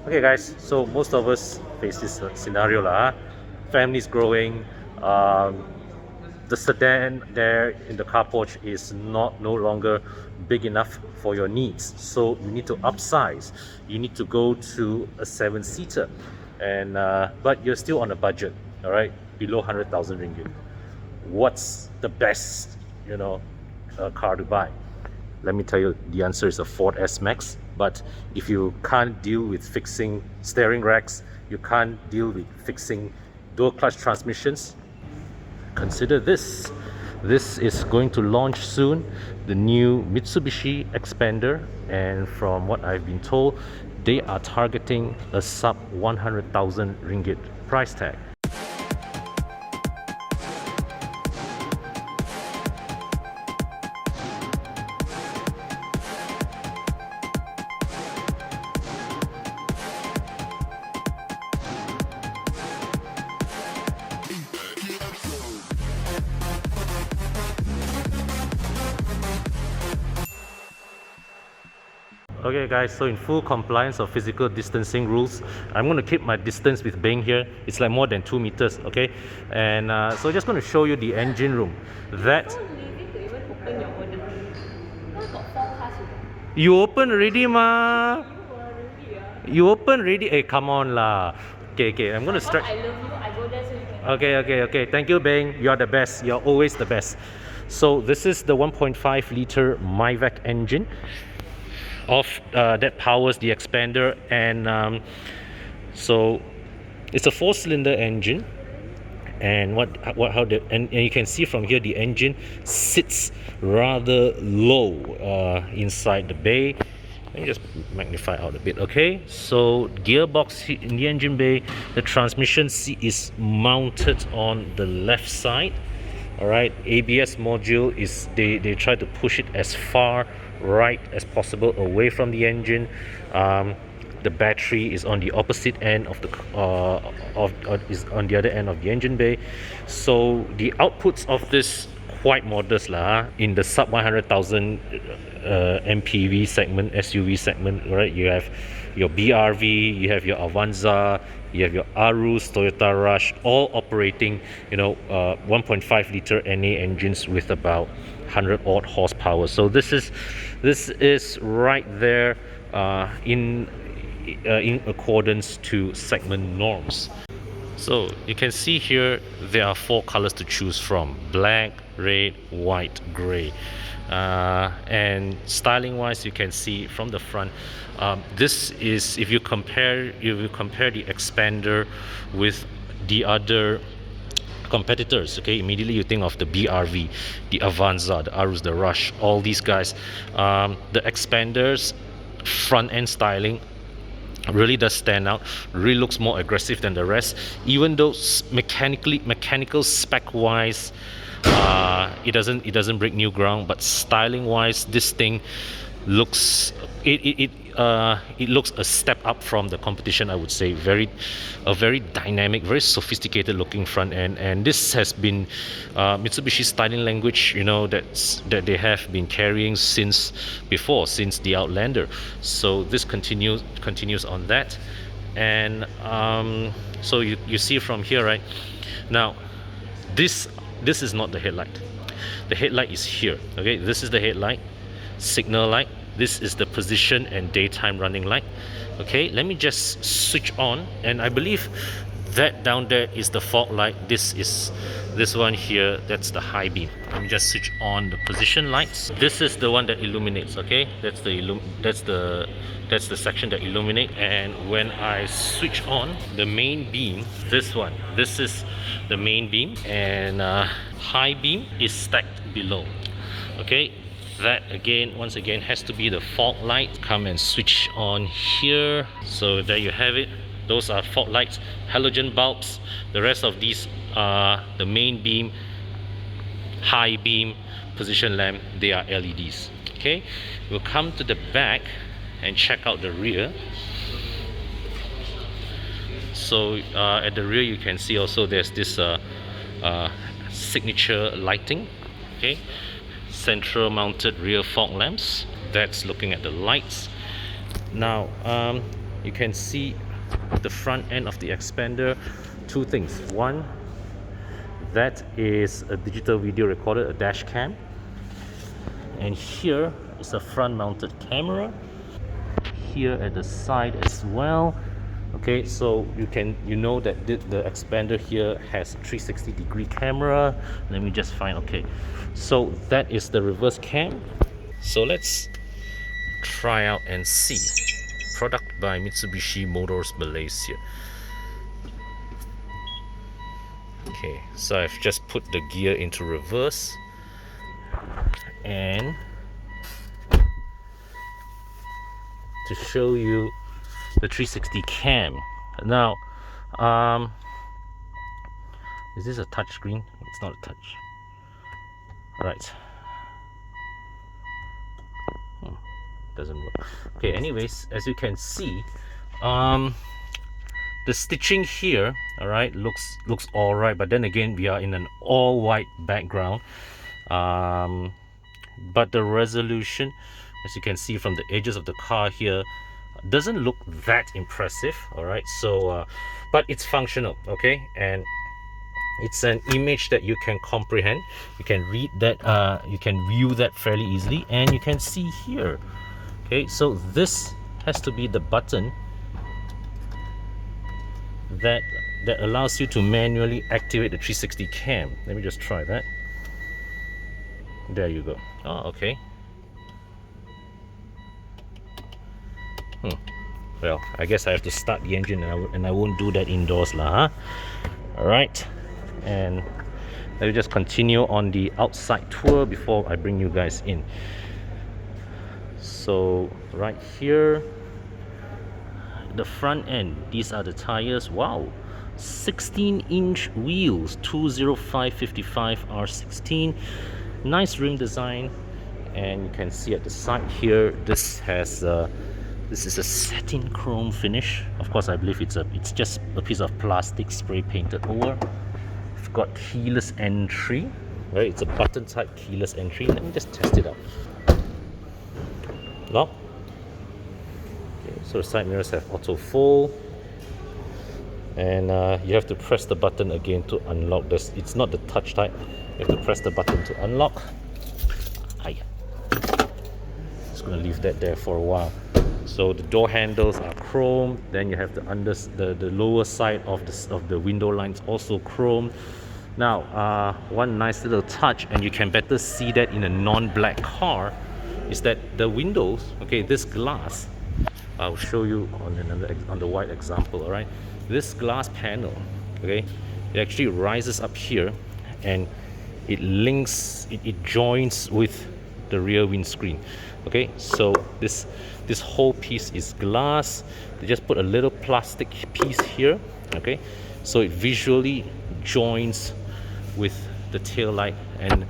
Okay guys, so most of us face this scenario lah. Families growing, um, the sedan there in the car porch is no longer big enough for your needs, so you need to upsize. You need to go to a seven-seater, and but you're still on a budget, all right, below 100,000 ringgit. What's the best, car to buy? Let me tell you, the answer is a Ford S-Max. But if you can't deal with fixing steering racks, you can't deal with fixing dual clutch transmissions, consider this. This is going to launch soon, the new Mitsubishi Xpander, and from what I've been told, they are targeting a sub 100,000 ringgit price tag. Okay guys, so in full compliance of physical distancing rules, I'm going to keep my distance with Beng here. It's like more than 2 meters, okay? And so just going to show you the engine room. That So lazy to even open your own. Now got 4 cars with you open already ma. you. You open already. Hey, come on lah. Okay, I'm going to start. I love you. I go there so you can. Okay. Thank you, Beng. You're the best. You're always the best. So this is the 1.5 liter MyVac engine that powers the Xpander, and so it's a 4-cylinder engine. And and you can see from here the engine sits rather low inside the bay. Let me just magnify out a bit. Okay, so gearbox in the engine bay, the transmission seat is mounted on the left side. All right, ABS module is they try to push it as far right as possible away from the engine. The battery is on the opposite end of the is on the other end of the engine bay. So the outputs of this quite modest lah, in the sub 100,000 MPV segment, SUV segment, right? You have your BRV, you have your Avanza, you have your Arus, Toyota Rush, all operating 1.5 liter NA engines with about 100 odd horsepower. So this is right there in accordance to segment norms. So you can see here there are 4 colors to choose from: black, red, white, gray. And styling wise, you can see from the front, this is, if you compare the Xpander with the other competitors, okay, immediately you think of the BRV, the Avanza, the Arus, the Rush, all these guys. The Xpander's front end styling really does stand out, really looks more aggressive than the rest, even though mechanical spec wise it doesn't break new ground, but styling wise this thing looks it looks a step up from the competition, I would say. A very dynamic, very sophisticated looking front end, and this has been Mitsubishi's styling language, that they have been carrying since the Outlander. So this continues on that. And so you see from here, right now, this is not the headlight. The headlight is here, okay? This is the headlight signal light. This is the position and daytime running light. Okay, let me just switch on, and I believe that down there is the fog light. This one here, that's the high beam. Let me just switch on the position lights. This is the one that illuminates, okay? That's the section that illuminate. And when I switch on the main beam, this is the main beam, and high beam is stacked below. Okay, that once again has to be the fog light. Come and switch on here. So there you have it. Those are fog lights, halogen bulbs. The rest of these are the main beam, high beam, position lamp. They are LEDs. Okay, we'll come to the back and check out the rear. So at the rear you can see also there's this signature lighting. Okay, central mounted rear fog lamps. That's looking at the lights. Now you can see the front end of the Xpander. Two things. One, that is a digital video recorder, a dash cam, and here is a front mounted camera here at the side as well. Okay, so you know that the Xpander here has a 360-degree camera. Let me just find. Okay, so that is the reverse cam. So let's try out and see. Product by Mitsubishi Motors Malaysia. Okay, so I've just put the gear into reverse and to show you the 360 cam. Now, is this a touch screen? It's not a touch. Right. Doesn't work. Okay, anyways, as you can see, the stitching here, all right, looks all right, but then again, we are in an all white background. But the resolution, as you can see from the edges of the car here, doesn't look that impressive. All right, so but it's functional, okay, and it's an image that you can comprehend. You can read that, you can view that fairly easily, and you can see here. Okay, so this has to be the button that allows you to manually activate the 360 cam. Let me just try that. There you go. Oh, okay. Well, I guess I have to start the engine, and I won't do that indoors lah, huh? All right, and let me just continue on the outside tour before I bring you guys in. So right here, the front end, these are the tires. Wow, 16-inch wheels, 205/55 R16. Nice rim design, and you can see at the side here, this is a satin chrome finish. Of course, I believe it's just a piece of plastic spray painted over. It's got keyless entry, right? It's a button type keyless entry. Let me just test it out. Lock. Okay, so the side mirrors have auto fold, and you have to press the button again to unlock this. It's not the touch type. You have to press the button to unlock. Hiya. Just gonna leave that there for a while. So the door handles are chrome. Then you have the lower side of the window lines also chrome. Now, one nice little touch, and you can better see that in a non-black car, is that the windows, okay, this glass, I'll show you on the white example. All right, this glass panel, okay, it actually rises up here, and it joins with the rear windscreen. Okay, so this whole piece is glass. They just put a little plastic piece here, okay, so it visually joins with the tail light and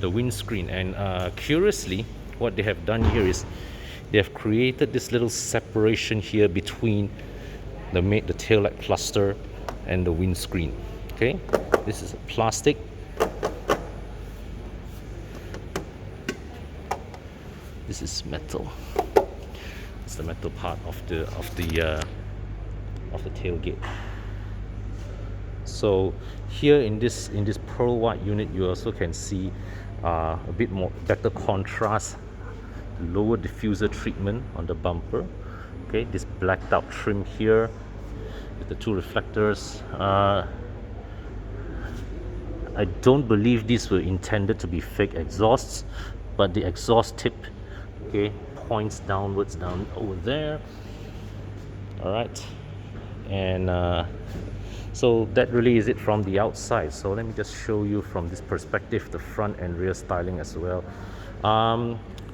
the windscreen. And curiously, what they have done here is they have created this little separation here between the tail light cluster and the windscreen. Okay, this is a plastic. This is metal. It's the metal part of the tailgate. So here in this pearl white unit, you also can see a bit more better contrast, lower diffuser treatment on the bumper. Okay, this blacked out trim here with the two reflectors. I don't believe these were intended to be fake exhausts, but the exhaust tip, okay, points downwards down over there. All right, and so that really is it from the outside. So let me just show you from this perspective the front and rear styling as well.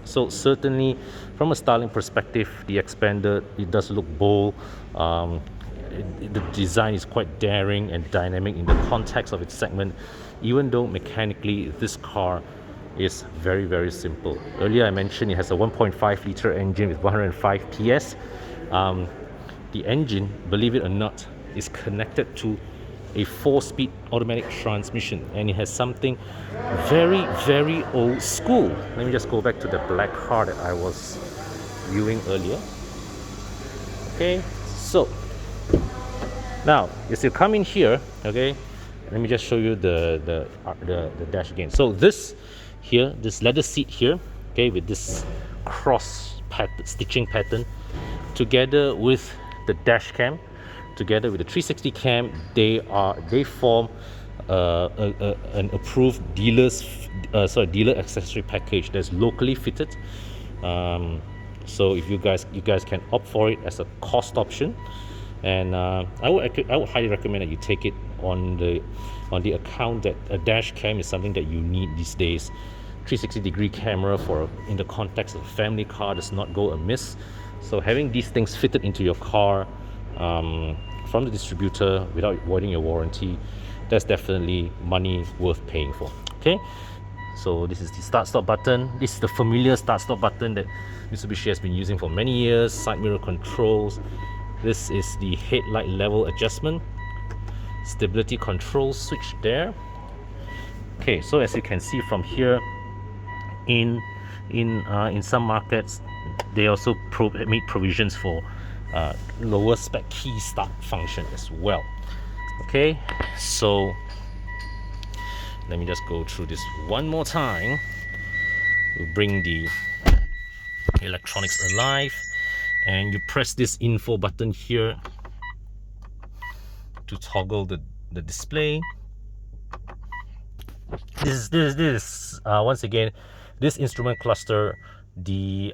So certainly from a styling perspective, the Xpander, it does look bold. The design is quite daring and dynamic in the context of its segment, even though mechanically this car is very, very simple. Earlier I mentioned it has a 1.5 liter engine with 105 PS. The engine, believe it or not, is connected to a 4-speed automatic transmission, and it has something very, very old school. Let me just go back to the black car that I was viewing earlier. Okay, So now as you come in here, okay, let me just show you the dash again. So this here, this leather seat here, okay, with this cross stitching pattern, together with the dash cam, together with the 360 cam, they form an approved dealer accessory package that's locally fitted. So if you guys can opt for it as a cost option, and I would highly recommend that you take it on the account that a dash cam is something that you need these days. 360-degree camera in the context of a family car does not go amiss. So having these things fitted into your car from the distributor without voiding your warranty, that's definitely money worth paying for. Okay, so this is the start-stop button. This is the familiar start-stop button that Mitsubishi has been using for many years. Side mirror controls. This is the headlight level adjustment. Stability control switch there. Okay, so as you can see from here, in some markets, they also made provisions for lower spec key start function as well. Okay, so let me just go through this one more time. We'll bring the electronics alive, and you press this info button here to toggle the display. This once again, this instrument cluster, the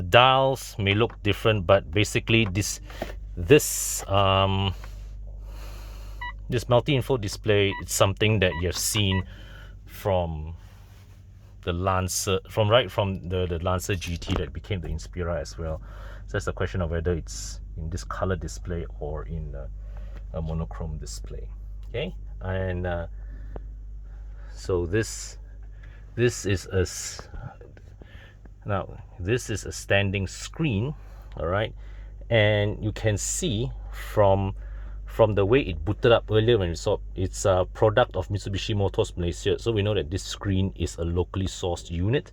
dials may look different, but basically this multi-info display, it's something that you've seen from the Lancer, from the Lancer GT that became the Inspira as well. So it's a question of whether it's in this color display or in a monochrome display. Okay, and so this is a standing screen, all right, and you can see from the way it booted up earlier when we saw it's a product of Mitsubishi Motors Malaysia, so we know that this screen is a locally sourced unit.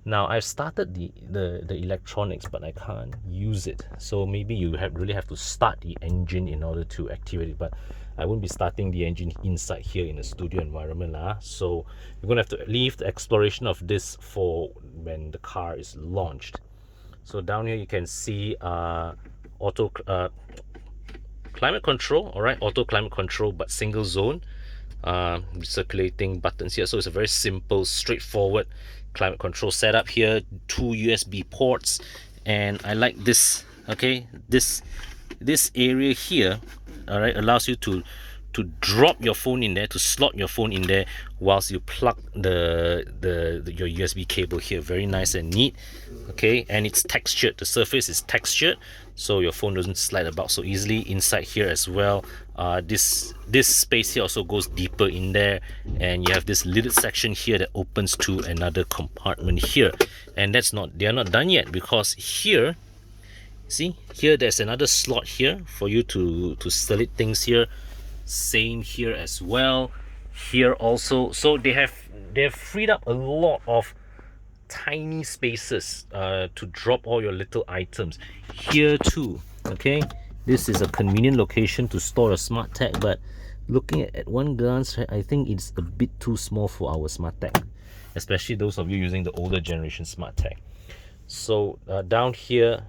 Now I've started the electronics, but I can't use it, so maybe you really have to start the engine in order to activate it, but I won't be starting the engine inside here in a studio environment, so you're gonna have to leave the exploration of this for when the car is launched. So down here you can see auto climate control, all right, auto climate control, but single zone, circulating buttons here. So it's a very simple, straightforward climate control setup here. 2 USB ports, and I like this. Okay, this area here, all right, allows you to drop your phone in there, to slot your phone in there whilst you plug your USB cable here. Very nice and neat. Okay, and it's textured, the surface is textured, so your phone doesn't slide about so easily. Inside here as well, this space here also goes deeper in there, and you have this lidded section here that opens to another compartment here. And they are not done yet, because here, see here, there's another slot here for you to select things here. Same here as well, here also. So they have freed up a lot of tiny spaces to drop all your little items here too. Okay, this is a convenient location to store a smart tag, but looking at one glance, I think it's a bit too small for our smart tag, especially those of you using the older generation smart tag. So down here,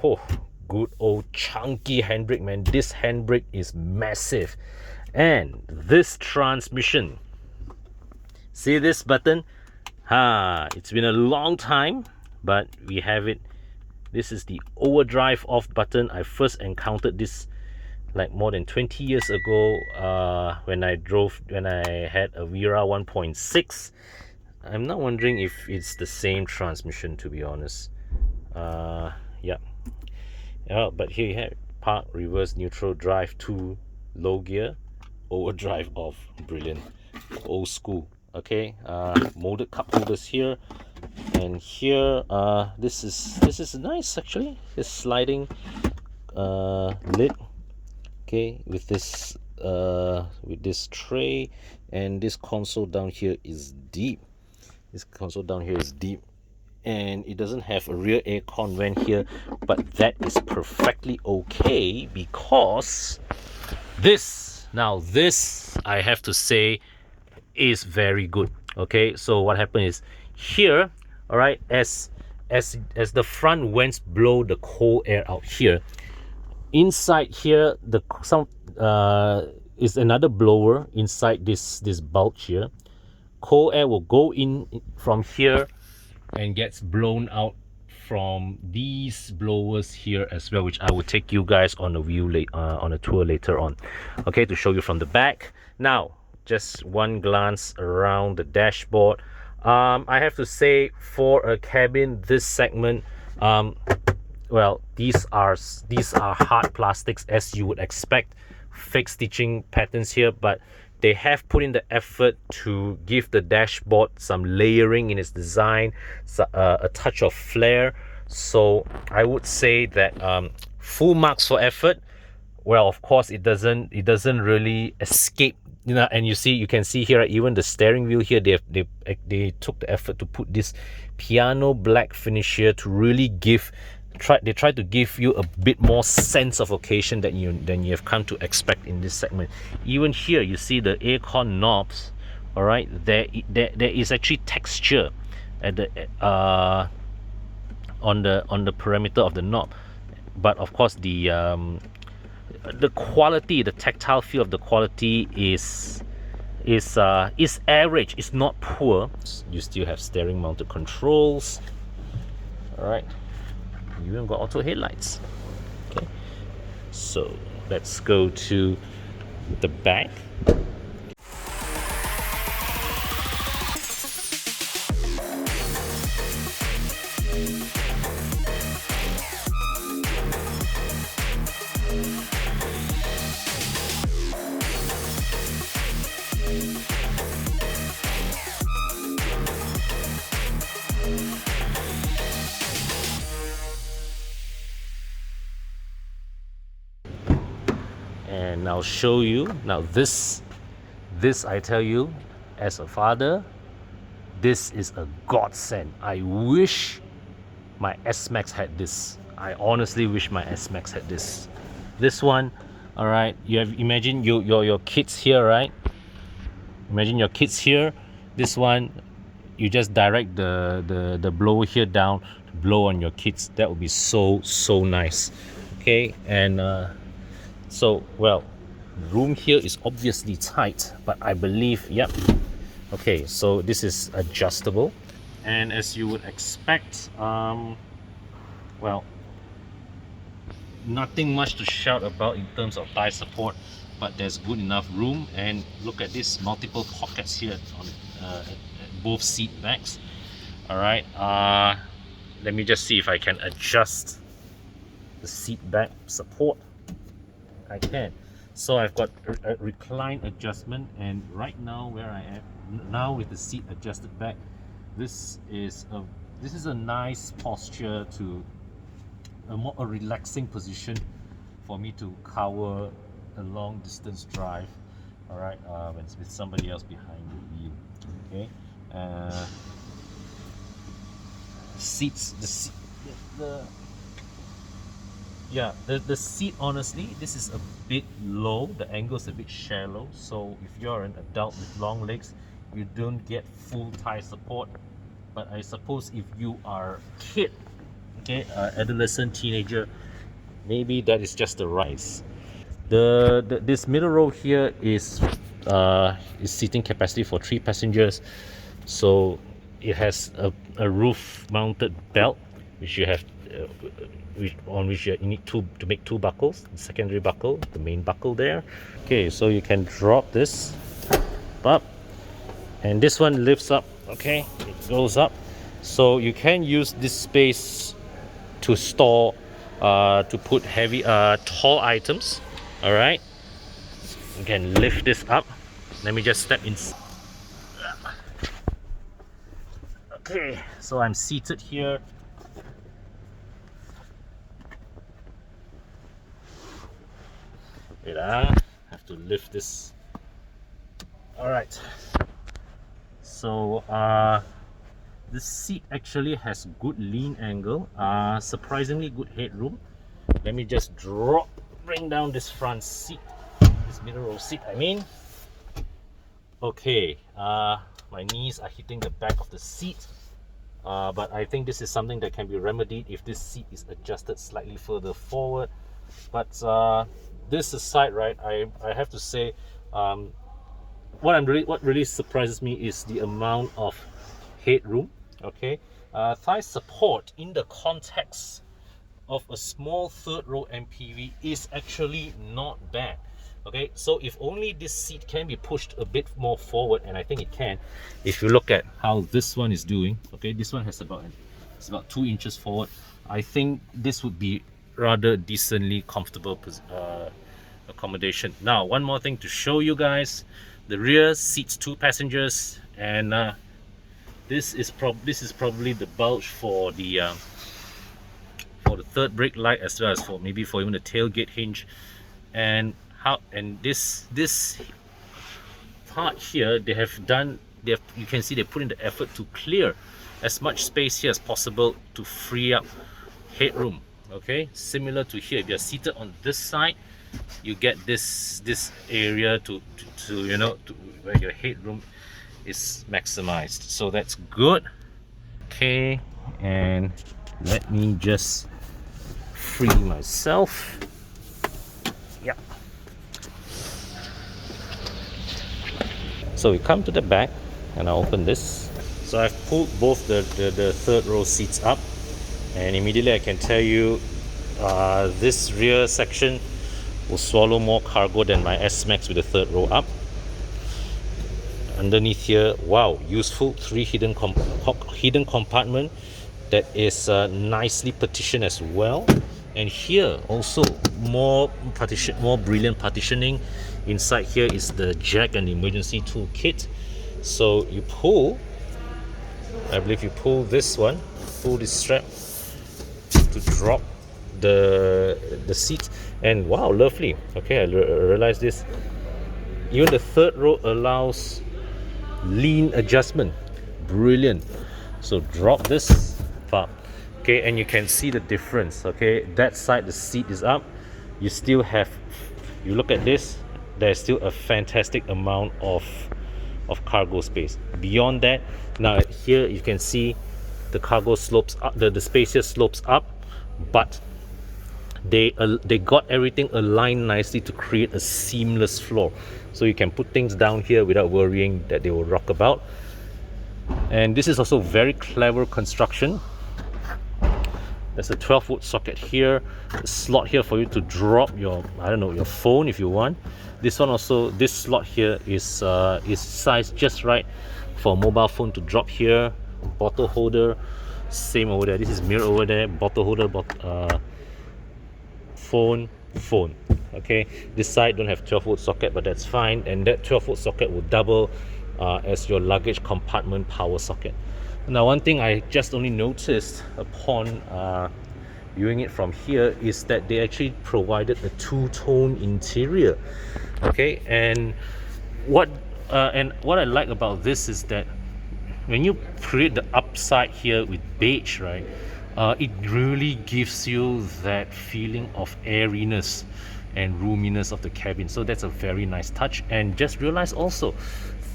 oh, good old chunky handbrake, man. This handbrake is massive. And this transmission, see this button? It's been a long time, but we have it. This is the overdrive off button. I first encountered this like more than 20 years ago when I had a Vera 1.6. I'm not wondering if it's the same transmission, to be honest. Yeah. But here you have park, reverse, neutral, drive, 2, low gear, overdrive off. Brilliant, old school. Okay, molded cup holders here, and here this is nice actually. This sliding lid, okay, with this tray, and this console down here is deep. and it doesn't have a rear aircon vent here, but that is perfectly okay because this I have to say is very good. Okay, so what happened is here, all right, as the front vents blow the cold air out here, inside here is another blower inside this bulge here. Cold air will go in from here and gets blown out from these blowers here as well, which I will take you guys on a on a tour later on, okay, to show you from the back. Now just one glance around the dashboard. I have to say, for a cabin this segment, well, these are hard plastics, as you would expect, fake stitching patterns here, but they have put in the effort to give the dashboard some layering in its design, a touch of flair. So I would say that full marks for effort. Well, of course, it doesn't really escape, you know. And you can see here, even the steering wheel here, they took the effort to put this piano black finish here to really they try to give you a bit more sense of occasion than you have come to expect in this segment. Even here, you see the aircon knobs. All right, there is actually texture at the on the perimeter of the knob, but of course the quality, the tactile feel of the quality is average. It's not poor. You still have steering mounted controls. All right, you even got auto headlights. Okay, so let's go to the back. And I'll show you now. This I tell you, as a father, this is a godsend. I wish my S-Max had this. I honestly wish my S-Max had this. This one, all right, imagine your kids here, right? Imagine your kids here. This one, you just direct the blower here down to blow on your kids. That would be so nice. Okay, and so, well, room here is obviously tight, but I believe, yep. Okay, so this is adjustable, and as you would expect, well, nothing much to shout about in terms of thigh support, but there's good enough room. And look at this, multiple pockets here on at both seat backs. All right, let me just see if I can adjust the seat back support. I can. So I've got a recline adjustment, and right now where I am now with the seat adjusted back, this is a nice posture, to a relaxing position for me to cover a long distance drive. All right, when with somebody else behind the wheel. Okay, the seat, honestly, this is a bit low. The angle is a bit shallow, so if you're an adult with long legs, you don't get full thigh support. But I suppose if you are a kid, okay, adolescent, teenager, maybe that is just the rise. This middle row here is seating capacity for 3 passengers. So it has a roof mounted belt, which you have on which you need to make 2 buckles, the secondary buckle, the main buckle there. Okay, so you can drop this up, and this one lifts up. Okay, it goes up, so you can use this space to store to put heavy tall items. All right, you can lift this up. Let me just step in. Okay, so I'm seated here. Wait, have to lift this. All right, so The seat actually has good lean angle, surprisingly good headroom. Let me just bring down this front seat, this middle row seat I mean. Okay, my knees are hitting the back of the seat, but I think this is something that can be remedied if this seat is adjusted slightly further forward. But this aside, right, I have to say, what really surprises me is the amount of headroom. Okay, thigh support in the context of a small third row MPV is actually not bad. Okay, so if only this seat can be pushed a bit more forward, and I think it can, if you look at how this one is doing. Okay, this one has it's about 2 inches forward. I think this would be rather decently comfortable accommodation. Now, one more thing to show you guys: the rear seats 2 passengers, and this is probably the bulge for the third brake light, as well as for maybe for even the tailgate hinge. And this part here, you can see they put in the effort to clear as much space here as possible to free up headroom. Okay, similar to here, if you're seated on this side, you get this area to where your headroom is maximized. So that's good. Okay, and let me just free myself. Yeah. So we come to the back, and I open this. So I've pulled both the third row seats up, and immediately I can tell you this rear section will swallow more cargo than my S-Max with the third row up. Underneath here, wow, useful 3 hidden compartment that is nicely partitioned as well. And here also more brilliant partitioning. Inside here is the jack and emergency tool kit. So you pull, I believe you pull this one, pull this strap to drop the seat, and wow, lovely. Okay, I realized this. Even the third row allows lean adjustment. Brilliant. So drop this part. Okay, and you can see the difference. Okay, that side the seat is up. You still have, you look at this, there's still a fantastic amount of cargo space. Beyond that, now here you can see the cargo slopes up, the space here slopes up, but they got everything aligned nicely to create a seamless floor, so you can put things down here without worrying that they will rock about. And this is also very clever construction. There's a 12-volt socket here, a slot here for you to drop your, I don't know, your phone if you want. This one also, this slot here is sized just right for a mobile phone to drop here. Bottle holder, same over there. This is mirror over there. Bottle holder, phone. Okay, this side don't have 12-volt socket, but that's fine. And that 12-volt socket will double as your luggage compartment power socket. Now, one thing I just only noticed upon viewing it from here is that they actually provided a 2-tone interior. Okay, and what I like about this is that when you create the upside here with beige, right, it really gives you that feeling of airiness and roominess of the cabin. So that's a very nice touch. And just realize also,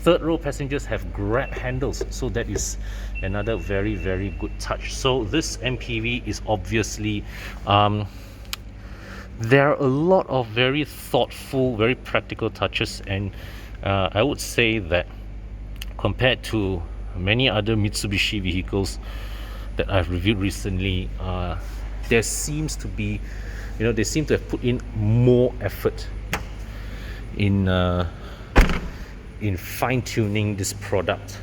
third row passengers have grab handles, so that is another very, very good touch. So this MPV is obviously there are a lot of very thoughtful, very practical touches, and I would say that compared to many other Mitsubishi vehicles that I've reviewed recently, there seems to be, they seem to have put in more effort in fine-tuning this product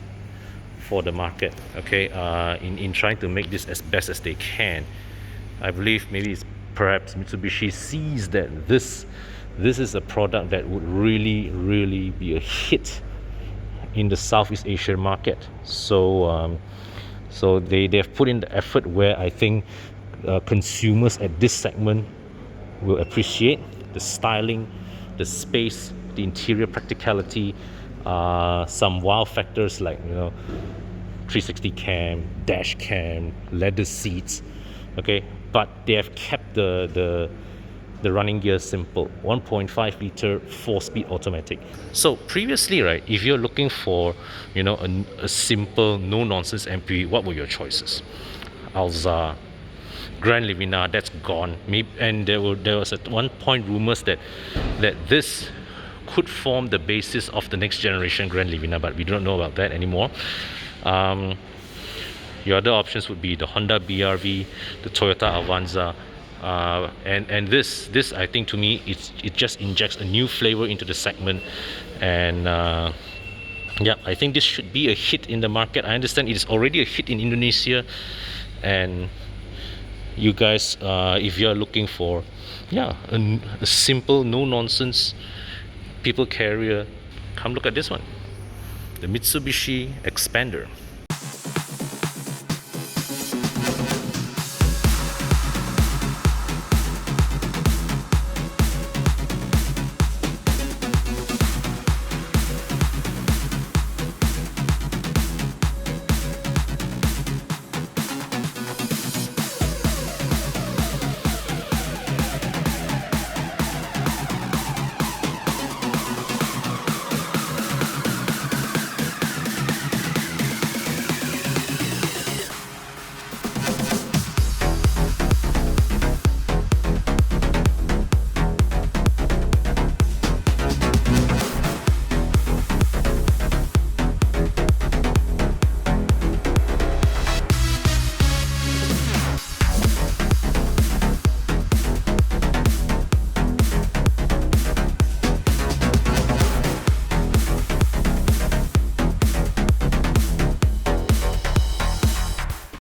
for the market. Okay, in trying to make this as best as they can. I believe maybe it's perhaps Mitsubishi sees that this is a product that would really be a hit in the Southeast Asian market. So so they've put in the effort where I think consumers at this segment will appreciate the styling, the space, the interior practicality, some wow factors like 360 cam, dash cam, leather seats, okay, but they have kept the running gear simple. 1.5 liter 4-speed automatic. So previously, right, if you're looking for, you know, a simple no nonsense MPV, what were your choices? Alza, Grand Livina, that's gone. Maybe, and there was at one point rumors that this could form the basis of the next generation Grand Livina, but we don't know about that anymore. Your other options would be the Honda BRV, the Toyota Avanza, and this I think, to me, it just injects a new flavor into the segment, and yeah, I think this should be a hit in the market. I understand it is already a hit in Indonesia, and you guys, if you are looking for, yeah, a simple no nonsense people carrier, come look at this one, the Mitsubishi Xpander.